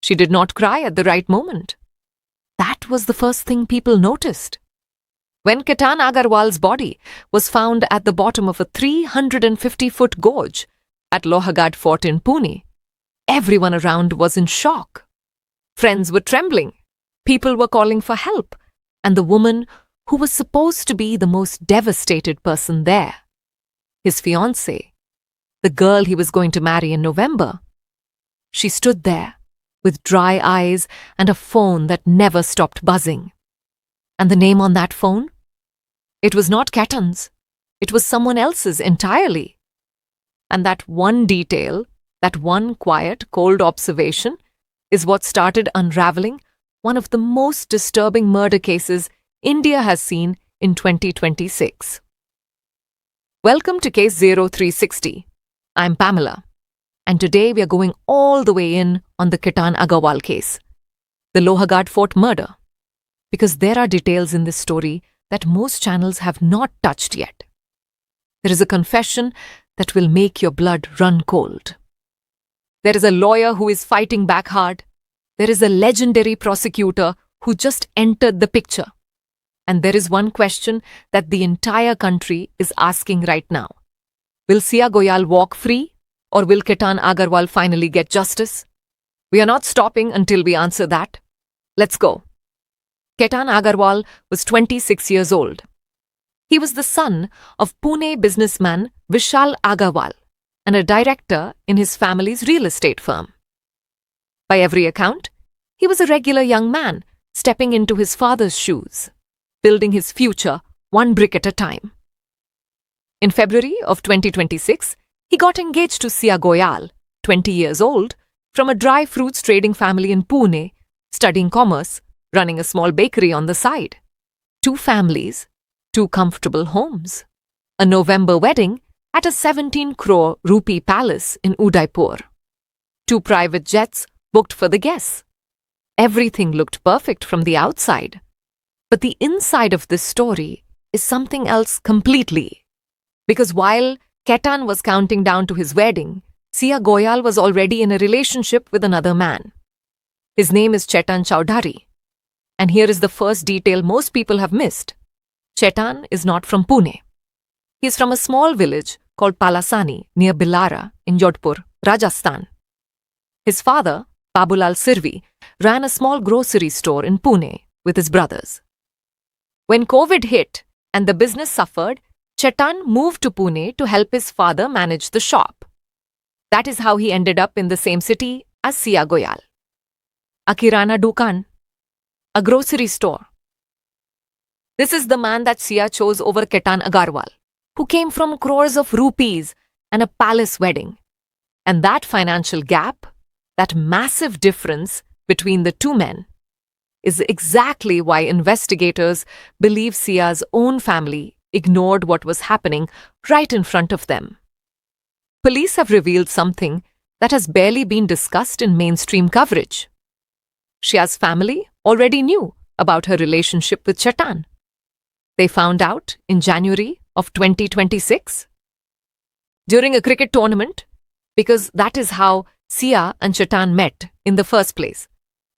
She did not cry at the right moment. That was the first thing people noticed. When Ketan Agarwal's body was found at the bottom of a 350-foot gorge at Lohagad Fort in Pune, everyone around was in shock. Friends were trembling. People were calling for help. And the woman who was supposed to be the most devastated person there, his fiancée, the girl he was going to marry in November, she stood there with dry eyes and a phone that never stopped buzzing. And the name on that phone? It was not Ketan's. It was someone else's entirely. And that one detail, that one quiet, cold observation, is what started unraveling one of the most disturbing murder cases India has seen in 2026. Welcome to Case 0360. I'm Pamela. And today we are going all the way in on the Ketan Agarwal case, the Lohagad Fort murder, because there are details in this story that most channels have not touched yet. There is a confession that will make your blood run cold. There is a lawyer who is fighting back hard. There is a legendary prosecutor who just entered the picture. And there is one question that the entire country is asking right now. Will Siya Goyal walk free? Or will Ketan Agarwal finally get justice? We are not stopping until we answer that. Let's go. Ketan Agarwal was 26 years old. He was the son of Pune businessman Ujjwal Agarwal and a director in his family's real estate firm. By every account, he was a regular young man stepping into his father's shoes, building his future one brick at a time. In February of 2026, he got engaged to Siya Goyal, 20 years old, from a dry fruits trading family in Pune, studying commerce, running a small bakery on the side. 2 families, 2 comfortable homes. A November wedding at a 17 crore rupee palace in Udaipur. 2 private jets booked for the guests. Everything looked perfect from the outside. But the inside of this story is something else completely. Because while Ketan was counting down to his wedding, Siya Goyal was already in a relationship with another man. His name is Chetan Chaudhary. And here is the first detail most people have missed. Chetan is not from Pune. He is from a small village called Palasani near Bilara in Udaipur, Rajasthan. His father, Babulal Sirvi, ran a small grocery store in Pune with his brothers. When COVID hit and the business suffered, Chetan moved to Pune to help his father manage the shop. That is how he ended up in the same city as Siya Goyal. A kirana dukan, a grocery store. This is the man that Siya chose over Ketan Agarwal, who came from crores of rupees and a palace wedding. And that financial gap, that massive difference between the 2 men, is exactly why investigators believe Siya's own family ignored what was happening right in front of them. Police have revealed something that has barely been discussed in mainstream coverage. Siya's family already knew about her relationship with Chetan. They found out in January of 2026 during a cricket tournament, because that is how Siya and Chetan met in the first place.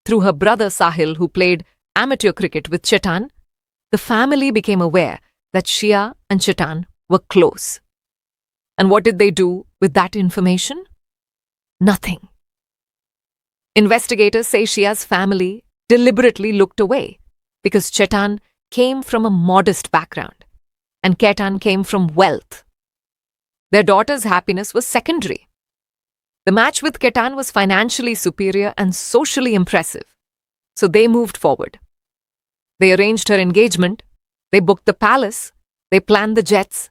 Through her brother Sahil, who played amateur cricket with Chetan, the family became aware that Siya and Chetan were close. And what did they do with that information? Nothing. Investigators say Siya's family deliberately looked away because Chetan came from a modest background and Ketan came from wealth. Their daughter's happiness was secondary. The match with Ketan was financially superior and socially impressive, so they moved forward. They arranged her engagement. They booked the palace, they planned the jets,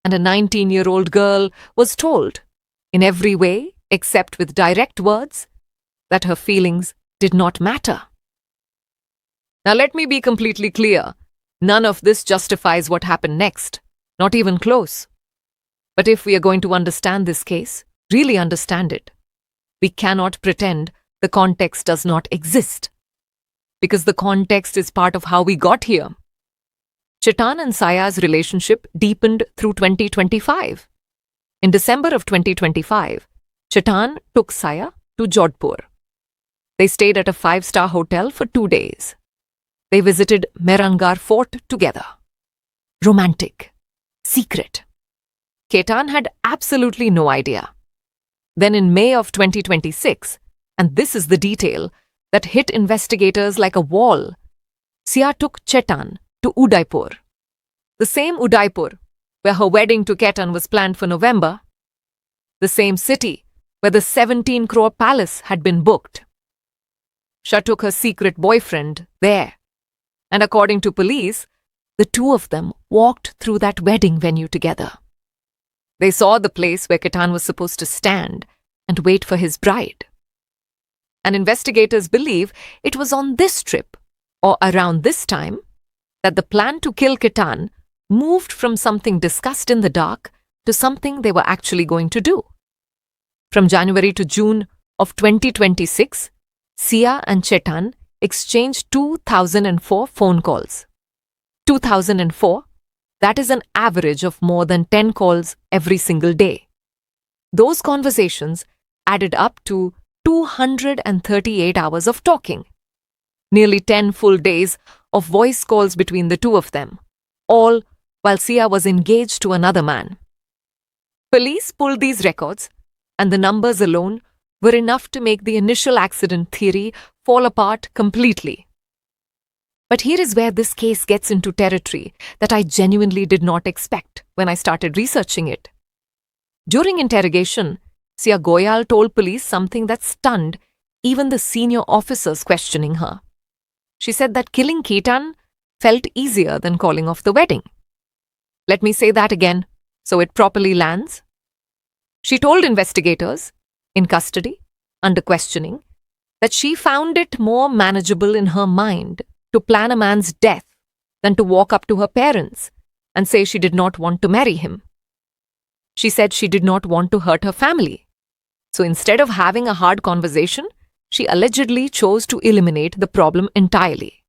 and a 19-year-old girl was told, in every way except with direct words, that her feelings did not matter. Now let me be completely clear. None of this justifies what happened next, not even close. But if we are going to understand this case, really understand it, we cannot pretend the context does not exist. Because the context is part of how we got here. Chetan and Siya's relationship deepened through 2025. In December of 2025, Chetan took Siya to Jodhpur. They stayed at a 5-star hotel for 2 days. They visited Lohagad Fort together. Romantic. Secret. Ketan had absolutely no idea. Then in May of 2026, and this is the detail that hit investigators like a wall, Siya took Chetan to Udaipur. The same Udaipur where her wedding to Ketan was planned for November. The same city where the 17-crore palace had been booked. Siya took her secret boyfriend there. And according to police, the two of them walked through that wedding venue together. They saw the place where Ketan was supposed to stand and wait for his bride. And investigators believe it was on this trip, or around this time, that the plan to kill Ketan moved from something discussed in the dark to something they were actually going to do. From January to June of 2026, Siya and Chetan exchanged 2004 phone calls. 2004, that is an average of more than 10 calls every single day. Those conversations added up to 238 hours of talking. Nearly 10 full days of voice calls between the two of them, all while Siya was engaged to another man. Police pulled these records, and the numbers alone were enough to make the initial accident theory fall apart completely. But here is where this case gets into territory that I genuinely did not expect when I started researching it. During interrogation, Siya Goyal told police something that stunned even the senior officers questioning her. She said that killing Ketan felt easier than calling off the wedding. Let me say that again so it properly lands. She told investigators, in custody, under questioning, that she found it more manageable in her mind to plan a man's death than to walk up to her parents and say she did not want to marry him. She said she did not want to hurt her family. So instead of having a hard conversation, she allegedly chose to eliminate the problem entirely.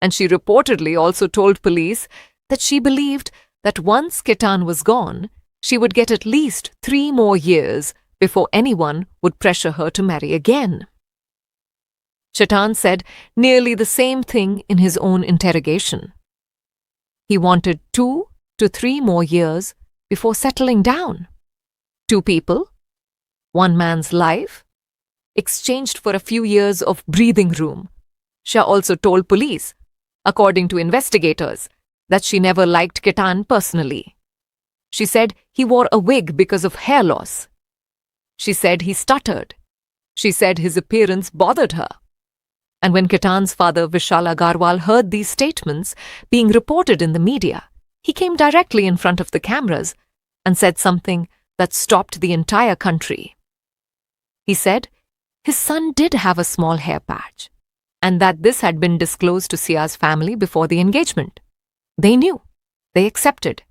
And she reportedly also told police that she believed that once Ketan was gone, she would get at least 3 more years before anyone would pressure her to marry again. Chetan said nearly the same thing in his own interrogation. He wanted 2 to 3 more years before settling down. 2 people, 1 man's life, exchanged for a few years of breathing room. Siya also told police, according to investigators, that she never liked Ketan personally. She said he wore a wig because of hair loss. She said he stuttered. She said his appearance bothered her. And when Ketan's father, Ujjwal Agarwal, heard these statements being reported in the media, he came directly in front of the cameras and said something that stopped the entire country. He said his son did have a small hair patch, and that this had been disclosed to Siya's family before the engagement. They knew. They accepted.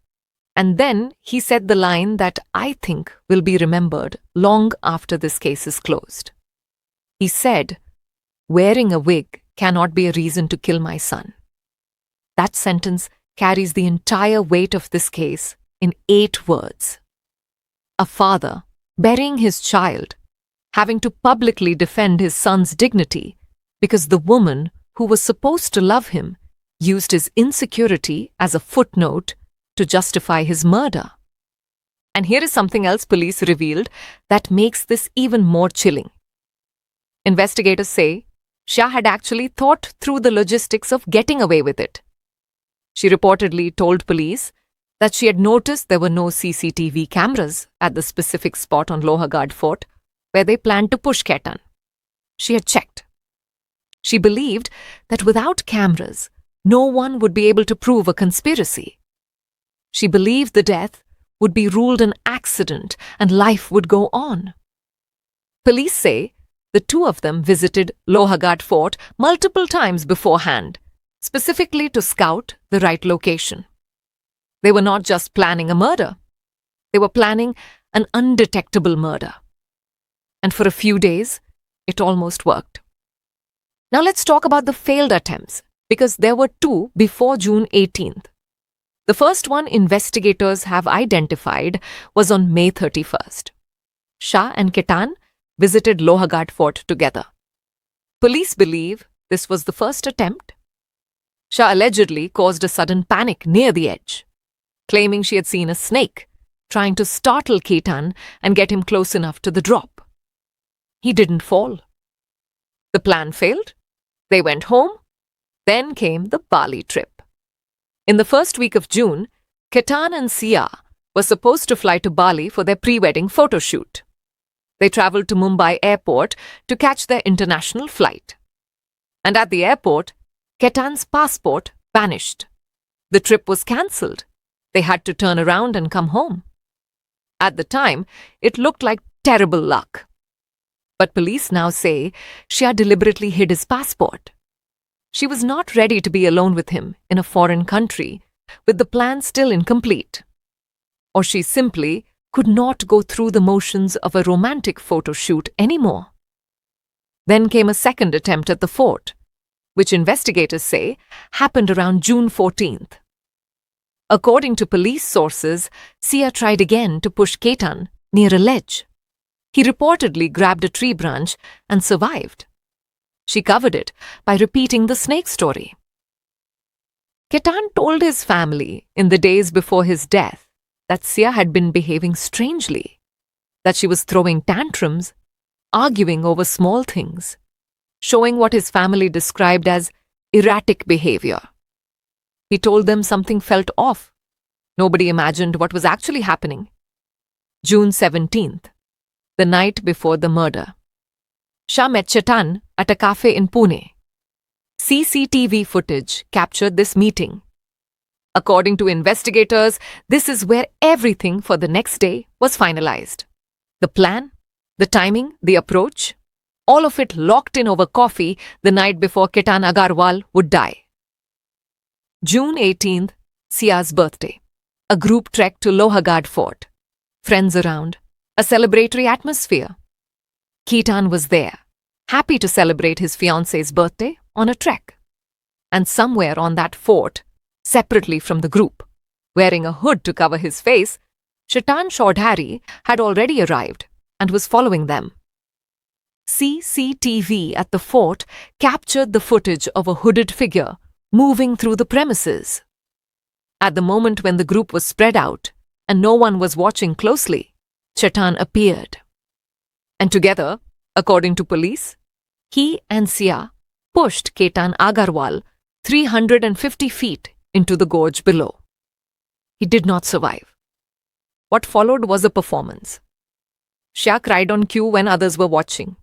And then he said the line that I think will be remembered long after this case is closed. He said, "Wearing a wig cannot be a reason to kill my son." That sentence carries the entire weight of this case in 8 words. A father burying his child, having to publicly defend his son's dignity because the woman who was supposed to love him used his insecurity as a footnote to justify his murder. And here is something else police revealed that makes this even more chilling. Investigators say Siya had actually thought through the logistics of getting away with it. She reportedly told police that she had noticed there were no CCTV cameras at the specific spot on Lohagad Fort where they planned to push Ketan. She had checked. She believed that without cameras, no one would be able to prove a conspiracy. She believed the death would be ruled an accident and life would go on. Police say the two of them visited Lohagad Fort multiple times beforehand, specifically to scout the right location. They were not just planning a murder. They were planning an undetectable murder. And for a few days, it almost worked. Now let's talk about the failed attempts, because there were 2 before June 18th. The first one investigators have identified was on May 31st. Siya and Ketan visited Lohagad Fort together. Police believe this was the first attempt. Siya allegedly caused a sudden panic near the edge, claiming she had seen a snake, trying to startle Ketan and get him close enough to the drop. He didn't fall. The plan failed. They went home. Then came the Bali trip. In the first week of June, Ketan and Siya were supposed to fly to Bali for their pre-wedding photo shoot. They travelled to Mumbai airport to catch their international flight. And at the airport, Ketan's passport vanished. The trip was cancelled. They had to turn around and come home. At the time, it looked like terrible luck. But police now say Siya deliberately hid his passport. She was not ready to be alone with him in a foreign country, with the plan still incomplete. Or she simply could not go through the motions of a romantic photo shoot anymore. Then came a second attempt at the fort, which investigators say happened around June 14th. According to police sources, Siya tried again to push Ketan near a ledge. He reportedly grabbed a tree branch and survived. She covered it by repeating the snake story. Ketan told his family in the days before his death that Siya had been behaving strangely, that she was throwing tantrums, arguing over small things, showing what his family described as erratic behavior. He told them something felt off. Nobody imagined what was actually happening. June 17th, the night before the murder. Siya met Chetan at a cafe in Pune. CCTV footage captured this meeting. According to investigators, this is where everything for the next day was finalized. The plan, the timing, the approach, all of it locked in over coffee the night before Ketan Agarwal would die. June 18th, Siya's birthday. A group trek to Lohagad Fort. Friends around. A celebratory atmosphere. Ketan was there, happy to celebrate his fiancée's birthday on a trek. And somewhere on that fort, separately from the group, wearing a hood to cover his face, Chetan Chaudhary had already arrived and was following them. CCTV at the fort captured the footage of a hooded figure moving through the premises. At the moment when the group was spread out and no one was watching closely, Chetan appeared. And together, according to police, he and Siya pushed Ketan Agarwal 350 feet into the gorge below. He did not survive. What followed was a performance. Siya cried on cue when others were watching.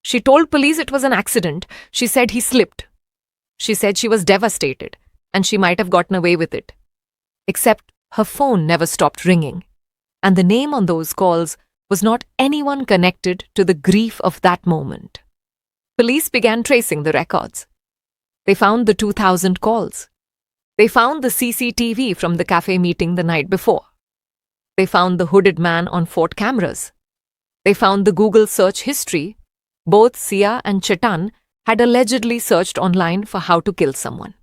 She told police it was an accident. She said he slipped. She said she was devastated and she might have gotten away with it. Except her phone never stopped ringing, and the name on those calls was not anyone connected to the grief of that moment. Police began tracing the records. They found the 2,000 calls. They found the CCTV from the cafe meeting the night before. They found the hooded man on fort cameras. They found the Google search history. Both Siya and Chetan had allegedly searched online for how to kill someone.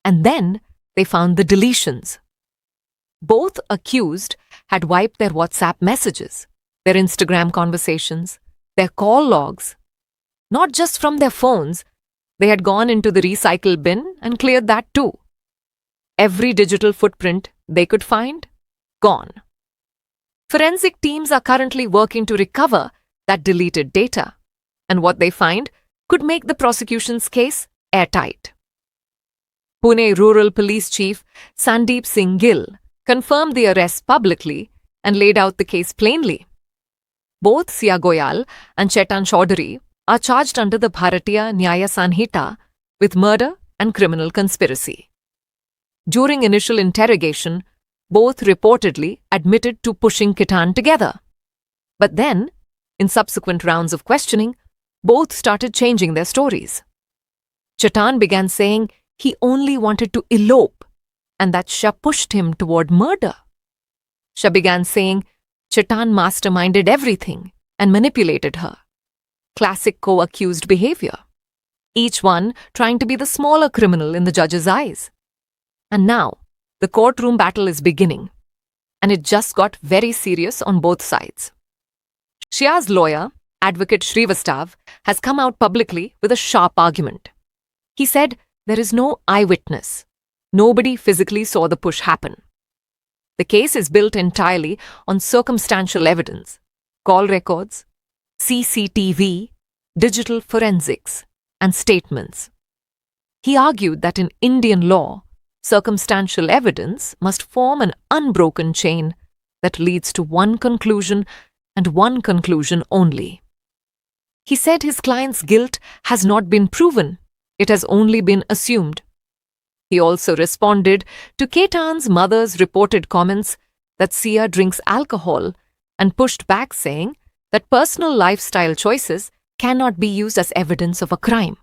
And then they found the deletions. Both accused had wiped their WhatsApp messages, their Instagram conversations, their call logs. Not just from their phones, they had gone into the recycle bin and cleared that too. Every digital footprint they could find, gone. Forensic teams are currently working to recover that deleted data, and what they find could make the prosecution's case airtight. Pune Rural Police Chief Sandeep Singh Gill confirmed the arrest publicly and laid out the case plainly. Both Siya Goyal and Chetan Chaudhary are charged under the Bharatiya Nyaya Sanhita with murder and criminal conspiracy. During initial interrogation, both reportedly admitted to pushing Ketan together. But then, in subsequent rounds of questioning, both started changing their stories. Chetan began saying he only wanted to elope and that Siya pushed him toward murder. Siya began saying Chetan masterminded everything and manipulated her. Classic co-accused behavior. Each one trying to be the smaller criminal in the judge's eyes. And now, the courtroom battle is beginning, and it just got very serious on both sides. Siya's lawyer, Advocate Srivastav has come out publicly with a sharp argument. He said there is no eyewitness. Nobody physically saw the push happen. The case is built entirely on circumstantial evidence, call records, CCTV, digital forensics, and statements. He argued that in Indian law, circumstantial evidence must form an unbroken chain that leads to one conclusion and one conclusion only. He said his client's guilt has not been proven, it has only been assumed. He also responded to Ketan's mother's reported comments that Siya drinks alcohol and pushed back saying that personal lifestyle choices cannot be used as evidence of a crime.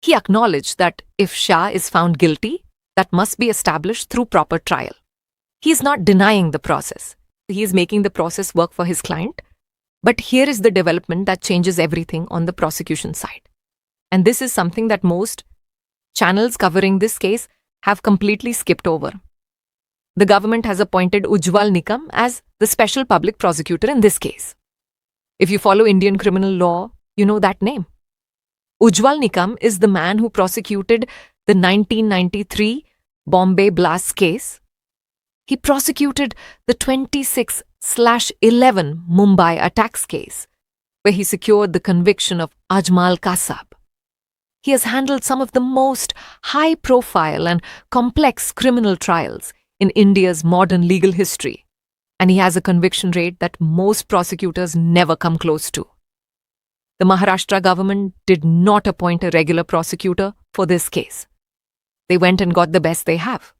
He acknowledged that if Shah is found guilty, that must be established through proper trial. He is not denying the process. He is making the process work for his client. But here is the development that changes everything on the prosecution side. And this is something that most channels covering this case have completely skipped over. The government has appointed Ujjwal Nikam as the special public prosecutor in this case. If you follow Indian criminal law, you know that name. Ujjwal Nikam is the man who prosecuted the 1993 Bombay blast case. He prosecuted the 26/11 Mumbai attacks case, where he secured the conviction of Ajmal Kasab. He has handled some of the most high-profile and complex criminal trials in India's modern legal history, and he has a conviction rate that most prosecutors never come close to. The Maharashtra government did not appoint a regular prosecutor for this case. They went and got the best they have.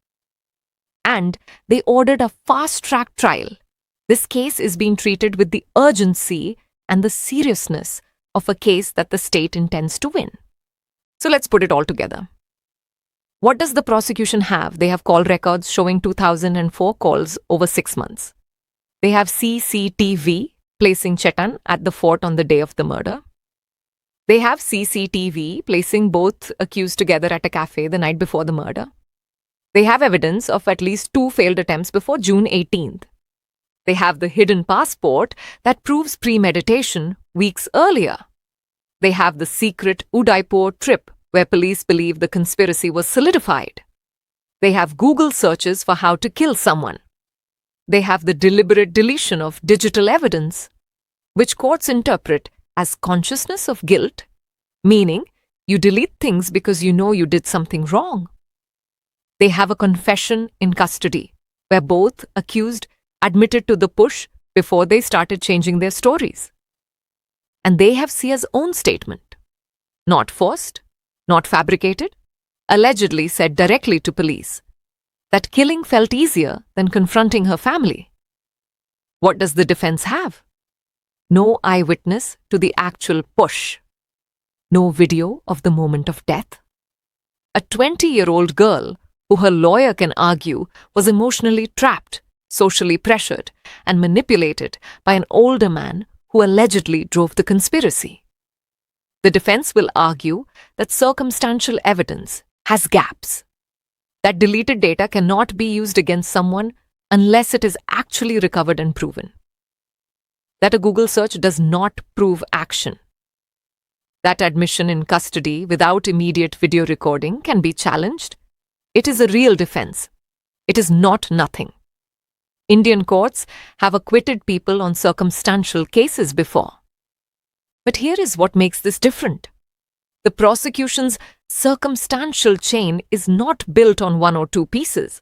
And they ordered a fast-track trial. This case is being treated with the urgency and the seriousness of a case that the state intends to win. So let's put it all together. What does the prosecution have? They have call records showing 2004 calls over 6 months. They have CCTV placing Chetan at the fort on the day of the murder. They have CCTV placing both accused together at a cafe the night before the murder. They have evidence of at least 2 failed attempts before June 18th. They have the hidden passport that proves premeditation weeks earlier. They have the secret Udaipur trip where police believe the conspiracy was solidified. They have Google searches for how to kill someone. They have the deliberate deletion of digital evidence, which courts interpret as consciousness of guilt, meaning you delete things because you know you did something wrong. They have a confession in custody, where both accused admitted to the push before they started changing their stories. And they have Sia's own statement. Not forced, not fabricated, allegedly said directly to police that killing felt easier than confronting her family. What does the defense have? No eyewitness to the actual push. No video of the moment of death. A 20-year-old girl who her lawyer can argue was emotionally trapped, socially pressured, and manipulated by an older man who allegedly drove the conspiracy. The defense will argue that circumstantial evidence has gaps, that deleted data cannot be used against someone unless it is actually recovered and proven, that a Google search does not prove action, that admission in custody without immediate video recording can be challenged. It is a real defense. It is not nothing. Indian courts have acquitted people on circumstantial cases before. But here is what makes this different. The prosecution's circumstantial chain is not built on 1 or 2 pieces.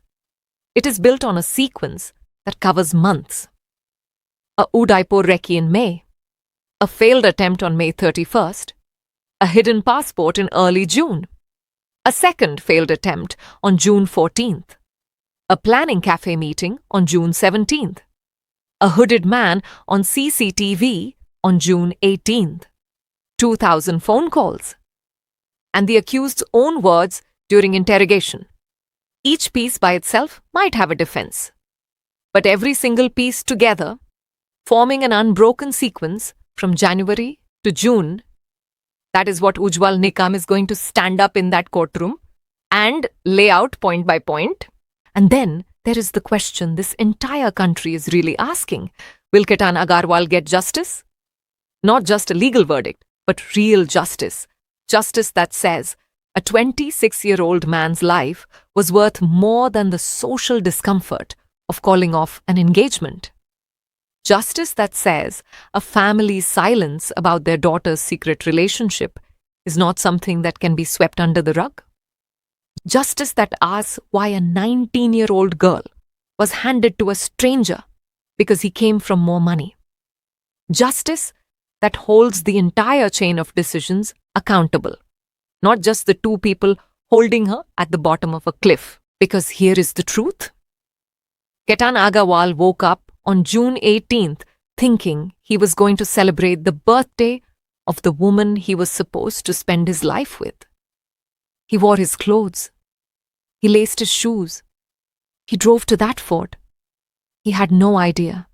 It is built on a sequence that covers months. A Udaipur recce in May, a failed attempt on May 31st, a hidden passport in early June, a second failed attempt on June 14th, a planning cafe meeting on June 17th, a hooded man on CCTV on June 18th, 2,000 phone calls, and the accused's own words during interrogation. Each piece by itself might have a defense, but every single piece together, forming an unbroken sequence from January to June, that is what Ujjwal Nikam is going to stand up in that courtroom and lay out point by point. And then there is the question this entire country is really asking. Will Ketan Agarwal get justice? Not just a legal verdict, but real justice. Justice that says a 26-year-old man's life was worth more than the social discomfort of calling off an engagement. Justice that says a family's silence about their daughter's secret relationship is not something that can be swept under the rug. Justice that asks why a 19-year-old girl was handed to a stranger because he came from more money. Justice that holds the entire chain of decisions accountable, not just the two people holding her at the bottom of a cliff. Because here is the truth. Ketan Agarwal woke up on June 18th thinking he was going to celebrate the birthday of the woman he was supposed to spend his life with. He wore his clothes. He laced his shoes. He drove to that fort. He had no idea.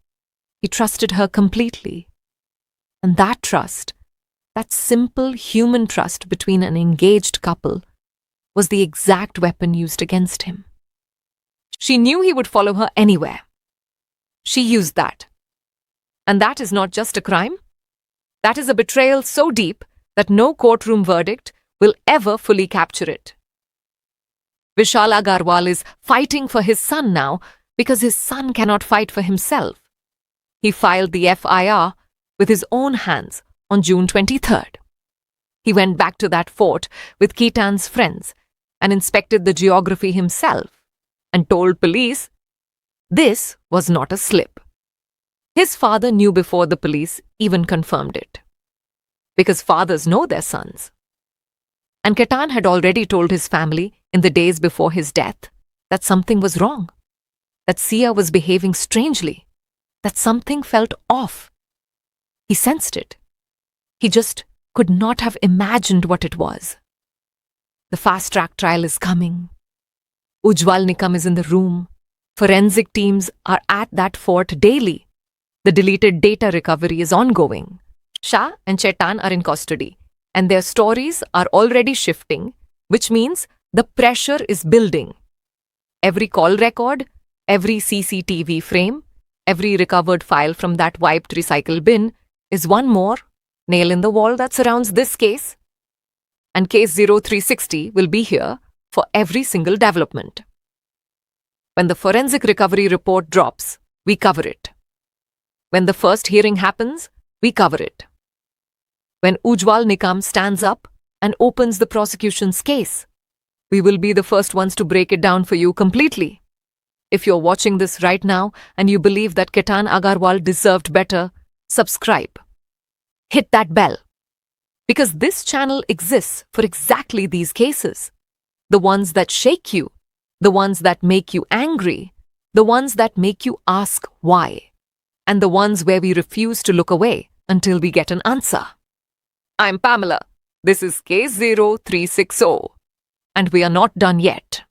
He trusted her completely. And that trust, that simple human trust between an engaged couple, was the exact weapon used against him. She knew he would follow her anywhere. She used that. And that is not just a crime. That is a betrayal so deep that no courtroom verdict will ever fully capture it. Vishal Agarwal is fighting for his son now because his son cannot fight for himself. He filed the FIR with his own hands on June 23rd. He went back to that fort with Ketan's friends and inspected the geography himself and told police this was not a slip. His father knew before the police even confirmed it. Because fathers know their sons. And Ketan had already told his family in the days before his death that something was wrong, that Siya was behaving strangely, that something felt off. He sensed it. He just could not have imagined what it was. The fast-track trial is coming. Ujjwal Nikam is in the room. Forensic teams are at that fort daily. The deleted data recovery is ongoing. Siya and Chetan are in custody, and their stories are already shifting, which means the pressure is building. Every call record, every CCTV frame, every recovered file from that wiped recycle bin is one more nail in the wall that surrounds this case. And case 0360 will be here for every single development. When the forensic recovery report drops, we cover it. When the first hearing happens, we cover it. When Ujjwal Nikam stands up and opens the prosecution's case, we will be the first ones to break it down for you completely. If you're watching this right now and you believe that Ketan Agarwal deserved better, subscribe. Hit that bell. Because this channel exists for exactly these cases. The ones that shake you, the ones that make you angry, the ones that make you ask why, and the ones where we refuse to look away until we get an answer. I'm Pamela. This is case 0360. And we are not done yet.